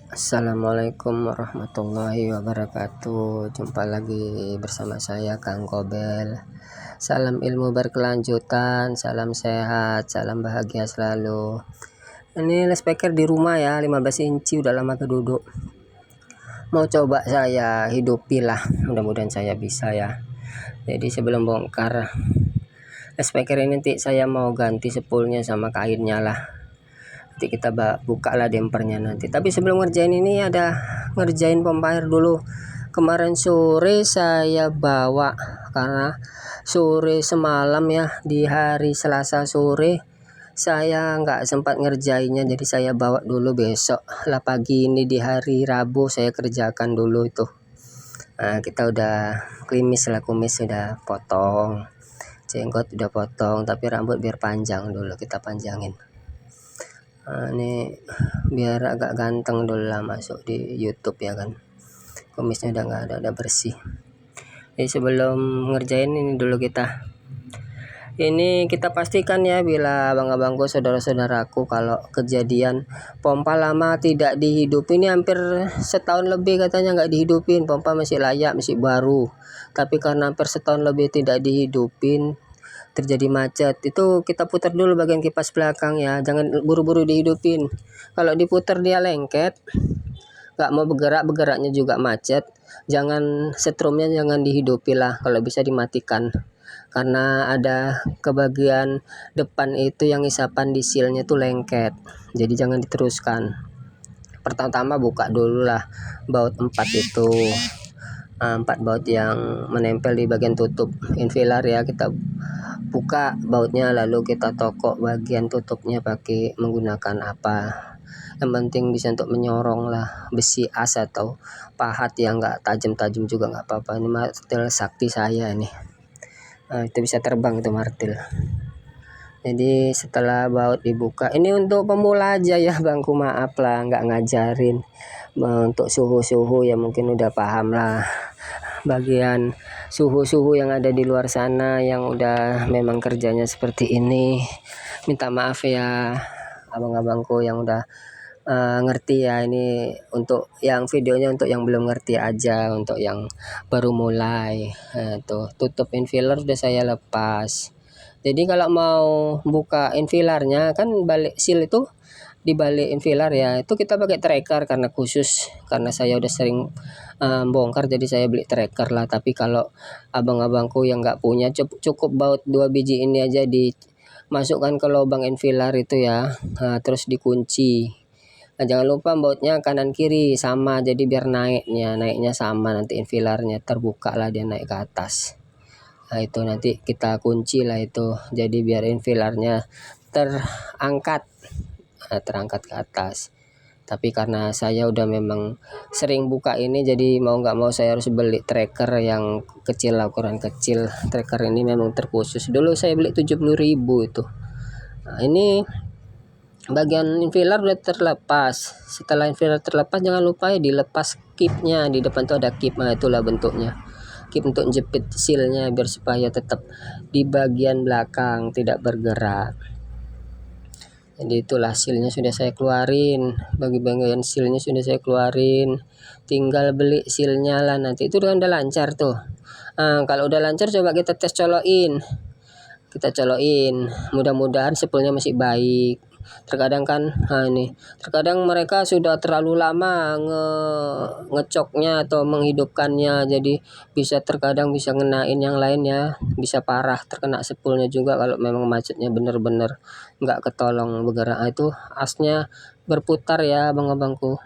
Assalamualaikum warahmatullahi wabarakatuh. Jumpa lagi bersama saya Kang Kobel. Salam ilmu berkelanjutan, salam sehat, salam bahagia selalu. Ini speaker di rumah ya, 15 inci, udah lama keduduk. Mau coba saya hidupi lah, mudah-mudahan saya bisa ya. Jadi sebelum bongkar speaker ini nanti saya mau ganti spoolnya sama kainnya lah. Nanti kita buka lah dempernya nanti. Tapi sebelum ngerjain ini ada ngerjain pompa air dulu. Kemarin sore saya bawa, karena sore semalam ya, di hari Selasa sore saya nggak sempat ngerjainnya, jadi saya bawa dulu besok lah. Pagi ini di hari Rabu saya kerjakan dulu itu. Nah, kita udah klimis lah, kumis sudah potong, jenggot udah potong, tapi rambut biar panjang dulu, kita panjangin. Nah, ini biar agak ganteng dulu lah masuk di YouTube ya kan. Kumisnya udah nggak ada bersih. Jadi sebelum ngerjain ini dulu kita pastikan ya, bila abang-abangku, saudara-saudaraku, kalau kejadian pompa lama tidak dihidupi, ini hampir setahun lebih katanya nggak dihidupin, pompa masih layak, masih baru, tapi karena hampir setahun lebih tidak dihidupin, terjadi macet, itu kita putar dulu bagian kipas belakang ya, jangan buru-buru dihidupin. Kalau diputar dia lengket, nggak mau bergeraknya juga macet, jangan setrumnya jangan dihidupi lah, kalau bisa dimatikan, karena ada ke bagian depan itu yang isapan di sealnya tuh lengket, jadi jangan diteruskan. Pertama-tama buka dulu lah baut 4 itu, 4 baut yang menempel di bagian tutup infilar ya, kita buka bautnya, lalu kita tokok bagian tutupnya pakai menggunakan apa, yang penting bisa untuk menyorong lah, besi as atau pahat yang enggak tajam-tajam juga nggak apa-apa. Ini martil sakti saya ini. Nah, itu bisa terbang itu martil. Jadi setelah baut dibuka, ini untuk pemula aja ya bangku, maaf lah nggak ngajarin. Untuk suhu-suhu ya mungkin udah paham lah, bagian suhu-suhu yang ada di luar sana yang udah memang kerjanya seperti ini. Minta maaf ya abang-abangku yang udah ngerti ya. Ini untuk yang videonya untuk yang belum ngerti aja, untuk yang baru mulai. Tuh tutup infilar udah saya lepas. Jadi kalau mau buka infilarnya kan, balik seal itu di balik infilar ya, itu kita pakai tracker, karena saya udah sering bongkar, jadi saya beli tracker lah. Tapi kalau abang-abangku yang nggak punya, cukup baut 2 biji ini aja dimasukkan ke lubang infilar itu ya. Nah, terus dikunci. Nah, jangan lupa bautnya kanan kiri sama, jadi biar naiknya sama, nanti infilarnya terbuka lah, dia naik ke atas. Nah, itu nanti kita kunci lah itu, jadi biar infilarnya terangkat ke atas. Tapi karena saya udah memang sering buka ini, jadi mau nggak mau saya harus beli tracker yang kecil, ukuran kecil. Tracker ini memang terkhusus, dulu saya beli 70.000 itu. Nah, ini bagian infilar udah terlepas. Setelah infilar terlepas, jangan lupa ya dilepas kipnya. Di depan tuh ada kip, nah itulah bentuknya, kip untuk jepit sealnya biar supaya tetap di bagian belakang, tidak bergerak. Jadi itulah sealnya sudah saya keluarin, bagian sealnya sudah saya keluarin, tinggal beli sealnya lah. Nanti itu udah lancar tuh. Nah, kalau udah lancar coba kita tes colokin, mudah-mudahan spoolnya masih baik. Terkadang kan, terkadang mereka sudah terlalu lama ngecoknya atau menghidupkannya, jadi terkadang bisa ngenain yang lainnya, bisa parah terkena spoolnya juga kalau memang macetnya bener-bener nggak ketolong bergerak. Itu asnya berputar ya abang-abangku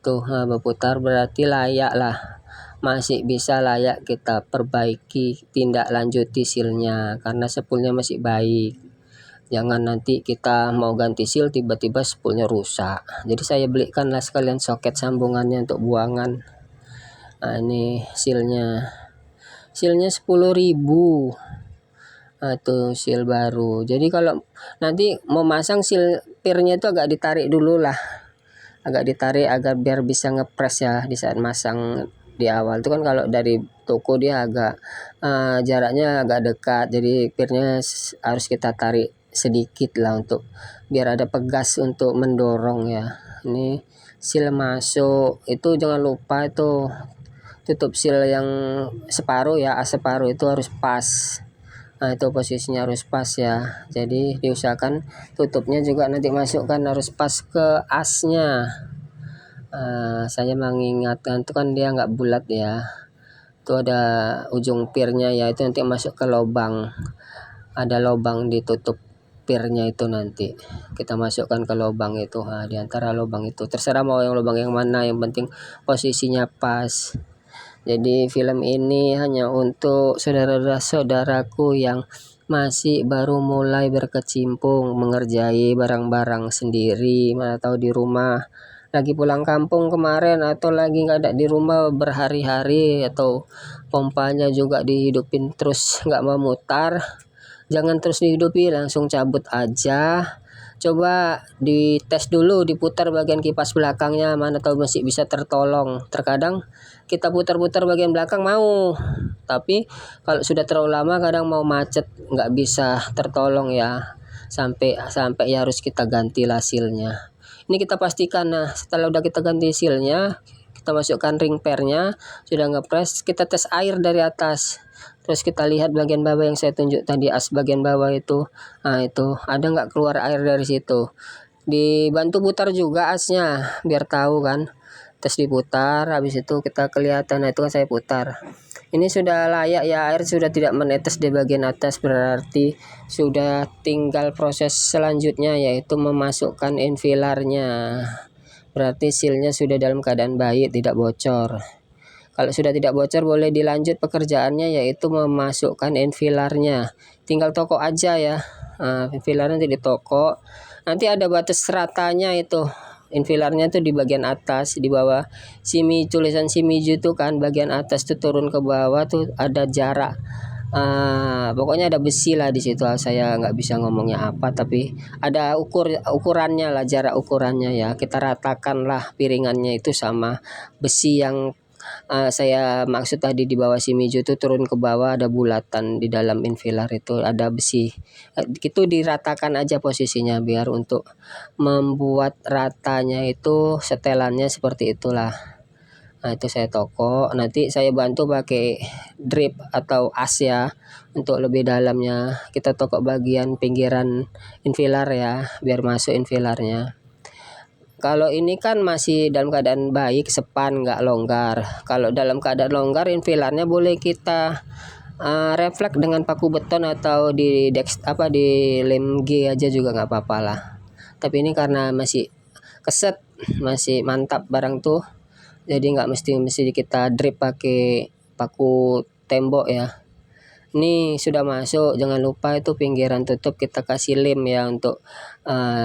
tuh. Berputar berarti layak lah, masih bisa layak kita perbaiki, tindak lanjuti sealnya, karena spoolnya masih baik. Jangan nanti kita mau ganti seal tiba-tiba spoolnya rusak. Jadi saya belikan lah sekalian soket sambungannya untuk buangan. Nah, ini sealnya 10.000. Nah, itu seal baru. Jadi kalau nanti mau masang seal pirnya itu agak ditarik dulu lah, agak ditarik agar biar bisa ngepres ya di saat masang di awal. Itu kan kalau dari toko dia agak jaraknya agak dekat, jadi pirnya harus kita tarik sedikit lah, untuk biar ada pegas untuk mendorong ya. Ini seal masuk, itu jangan lupa itu tutup seal yang separuh ya, as separuh itu harus pas. Nah itu posisinya harus pas ya, jadi diusahakan tutupnya juga nanti masukkan harus pas ke asnya. Saya mengingatkan itu kan dia nggak bulat ya, itu ada ujung pirnya ya, itu nanti masuk ke lubang, ada lubang ditutup pirnya itu, nanti kita masukkan ke lubang itu. Nah, di antara lubang itu terserah mau yang lubang yang mana, yang penting posisinya pas. Jadi film ini hanya untuk saudara-saudaraku yang masih baru mulai berkecimpung mengerjai barang-barang sendiri, mana tahu di rumah lagi pulang kampung kemarin atau lagi nggak ada di rumah berhari-hari, atau pompanya juga dihidupin terus nggak mau mutar. Jangan terus dihidupi, langsung cabut aja. Coba dites dulu, diputar bagian kipas belakangnya, mana tahu masih bisa tertolong. Terkadang kita putar-putar bagian belakang mau, tapi kalau sudah terlalu lama kadang mau macet, nggak bisa tertolong ya, sampai sampai ya harus kita ganti hasilnya. Ini kita pastikan, nah setelah udah kita ganti sealnya, kita masukkan ring pernya, sudah ngepres, kita tes air dari atas. Terus kita lihat bagian bawah yang saya tunjuk tadi, as bagian bawah itu, nah itu ada nggak keluar air dari situ. Dibantu putar juga asnya biar tahu kan. Terus diputar, habis itu kita kelihatan, nah itu kan saya putar. Ini sudah layak ya, air sudah tidak menetes di bagian atas, berarti sudah tinggal proses selanjutnya yaitu memasukkan infilarnya. Berarti sealnya sudah dalam keadaan baik, tidak bocor. Kalau sudah tidak bocor boleh dilanjut pekerjaannya yaitu memasukkan infilarnya. Tinggal tokok aja ya. Infilarnya nanti di tokok. Nanti ada batas ratanya itu. Infilarnya tuh di bagian atas, di bawah tulisan Shimizu itu kan bagian atas tuh turun ke bawah tuh ada jarak. Pokoknya ada besi lah di situ. Saya nggak bisa ngomongnya apa, tapi ada ukurannya lah, jarak ukurannya ya. Kita ratakan lah piringannya itu sama besi yang saya maksud tadi, di bawah Shimizu itu turun ke bawah ada bulatan, di dalam infilar itu ada besi. Itu diratakan aja posisinya biar untuk membuat ratanya itu setelannya seperti itulah. Nah itu saya tokok, nanti saya bantu pakai drip atau as ya, untuk lebih dalamnya kita tokok bagian pinggiran infilar ya, biar masuk infilarnya. Kalau ini kan masih dalam keadaan baik, sepan nggak longgar. Kalau dalam keadaan longgar, infilarnya boleh kita refleks dengan paku beton atau di lem G aja juga nggak apa-apa lah. Tapi ini karena masih keset, masih mantap barang tuh, jadi nggak mesti mesti kita drip pakai paku tembok ya. Ini sudah masuk, jangan lupa itu pinggiran tutup kita kasih lem ya, untuk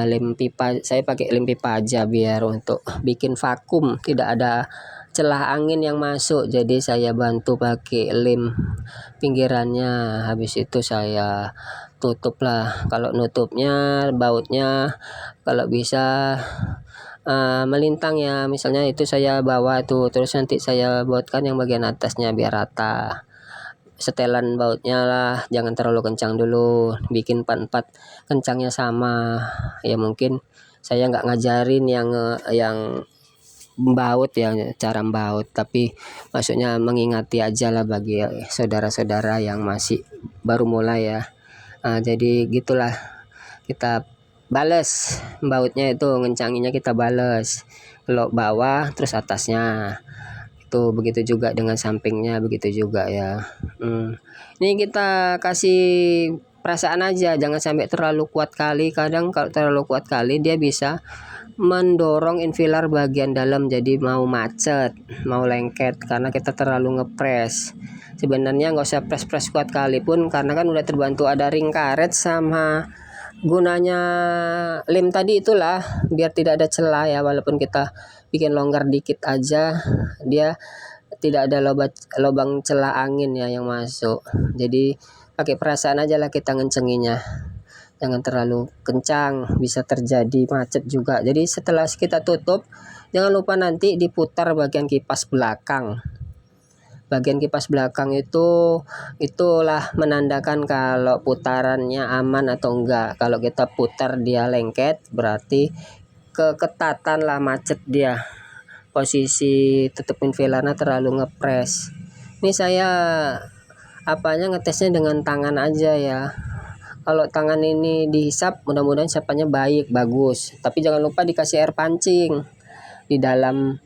lem pipa. Saya pakai lem pipa aja biar untuk bikin vakum, tidak ada celah angin yang masuk. Jadi saya bantu pakai lem pinggirannya. Habis itu saya tutup lah. Kalau nutupnya bautnya kalau bisa melintang ya, misalnya itu saya bawa tuh, terus nanti saya buatkan yang bagian atasnya biar rata. Setelan bautnya lah, jangan terlalu kencang dulu, bikin empat kencangnya sama ya. Mungkin saya nggak ngajarin yang membaut ya, cara membaut, tapi maksudnya mengingati aja lah bagi saudara-saudara yang masih baru mulai ya. Jadi gitulah, kita bales bautnya itu, ngencanginnya kita bales kalau bawah terus atasnya itu, begitu juga dengan sampingnya, begitu juga ya. Ini kita kasih perasaan aja, jangan sampai terlalu kuat kali. Kadang kalau terlalu kuat kali dia bisa mendorong infilar bagian dalam, jadi mau macet, mau lengket karena kita terlalu ngepres. Sebenarnya nggak usah pres kuat kali pun, karena kan udah terbantu ada ring karet sama gunanya lem tadi itulah, biar tidak ada celah ya. Walaupun kita bikin longgar dikit aja, dia tidak ada lubang celah angin ya yang masuk. Jadi pakai perasaan aja lah kita ngencenginya, jangan terlalu kencang, bisa terjadi macet juga. Jadi setelah kita tutup, jangan lupa nanti diputar bagian kipas belakang. Bagian kipas belakang itulah menandakan kalau putarannya aman atau enggak. Kalau kita putar dia lengket, berarti keketatan lah, macet dia, posisi tutupin velana terlalu ngepres. Ini saya apanya ngetesnya dengan tangan aja ya. Kalau tangan ini dihisap, mudah-mudahan hisapannya bagus, tapi jangan lupa dikasih air pancing di dalam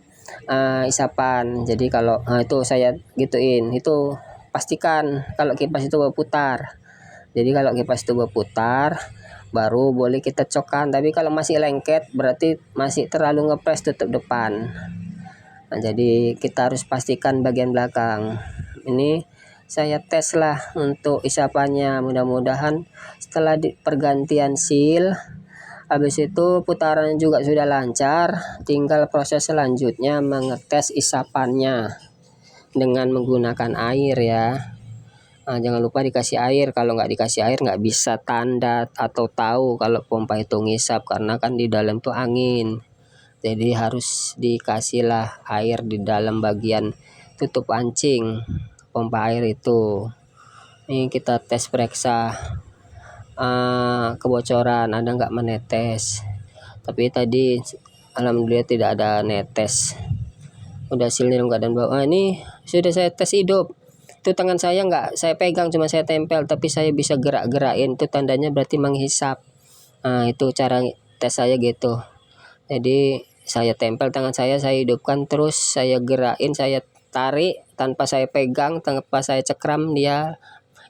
isapan. Jadi kalau itu saya gituin, itu pastikan kalau kipas itu berputar. Jadi kalau kipas itu berputar baru boleh kita cokkan, tapi kalau masih lengket berarti masih terlalu ngepres tutup depan. Nah, jadi kita harus pastikan bagian belakang. Ini saya tes lah untuk isapannya, mudah-mudahan setelah pergantian seal, habis itu putaran juga sudah lancar, tinggal proses selanjutnya mengetes isapannya dengan menggunakan air ya. Nah, jangan lupa dikasih air, kalau nggak dikasih air nggak bisa tanda atau tahu kalau pompa itu ngisap, karena kan di dalam tuh angin. Jadi harus dikasihlah air di dalam bagian tutup pancing pompa air itu. Ini kita tes periksa kebocoran ada nggak menetes, tapi tadi alhamdulillah tidak ada netes. Udah hasilnya dalam keadaan bawah. Ini sudah saya tes hidup. Itu tangan saya nggak saya pegang, cuma saya tempel, tapi saya bisa gerak-gerakin, itu tandanya berarti menghisap. Nah, itu cara tes saya gitu. Jadi saya tempel tangan saya hidupkan, terus saya gerakin, saya tarik tanpa saya pegang, tanpa saya cekram, dia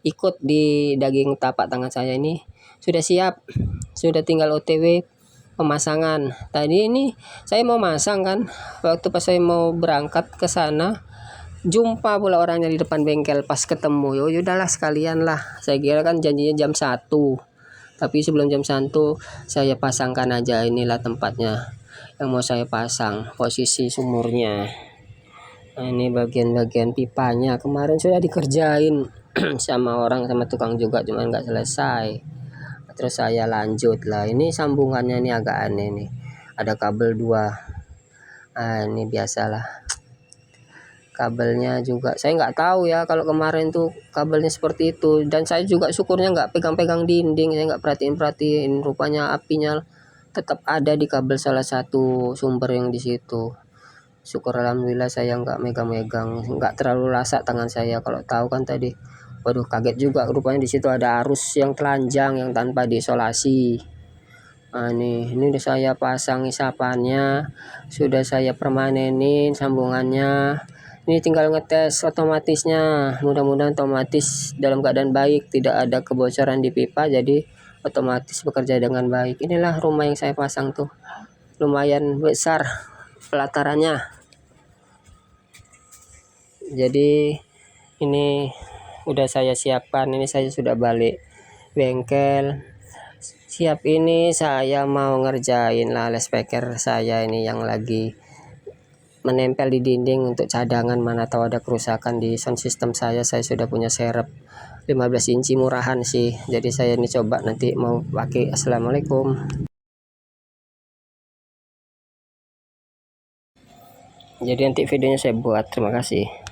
ikut di daging tapak tangan saya. Ini sudah siap, sudah tinggal OTW pemasangan. Tadi ini saya mau masang kan, waktu pas saya mau berangkat ke sana jumpa pula orangnya di depan bengkel, pas ketemu yo udahlah sekalian lah, saya kira kan janjinya jam 1, tapi sebelum jam 1 saya pasangkan aja. Inilah tempatnya yang mau saya pasang, posisi sumurnya. Nah, ini bagian-bagian pipanya kemarin sudah dikerjain sama orang, sama tukang juga, cuman nggak selesai. Terus saya lanjut lah, ini sambungannya ini agak aneh nih, ada kabel 2. Ini biasalah, kabelnya juga saya nggak tahu ya kalau kemarin tuh kabelnya seperti itu, dan saya juga syukurnya nggak pegang-pegang dinding, saya nggak perhatiin, rupanya apinya tetap ada di kabel salah satu sumber yang di situ. Syukur alhamdulillah saya nggak megang-megang, nggak terlalu lasak tangan saya. Kalau tahu kan tadi, waduh kaget juga, rupanya di situ ada arus yang telanjang yang tanpa diisolasi. Nah, ini udah saya pasang isapannya, sudah saya permanenin sambungannya. Ini tinggal ngetes otomatisnya, mudah-mudahan otomatis dalam keadaan baik, tidak ada kebocoran di pipa, jadi otomatis bekerja dengan baik. Inilah rumah yang saya pasang tuh, lumayan besar pelatarannya. Jadi ini udah saya siapkan, ini saya sudah balik bengkel. Siap, ini saya mau ngerjain lah speaker saya ini yang lagi menempel di dinding untuk cadangan, mana tahu ada kerusakan di sound system saya sudah punya serep 15 inci murahan sih, jadi saya ini coba nanti mau pakai. Assalamualaikum. Jadi nanti videonya saya buat, terima kasih.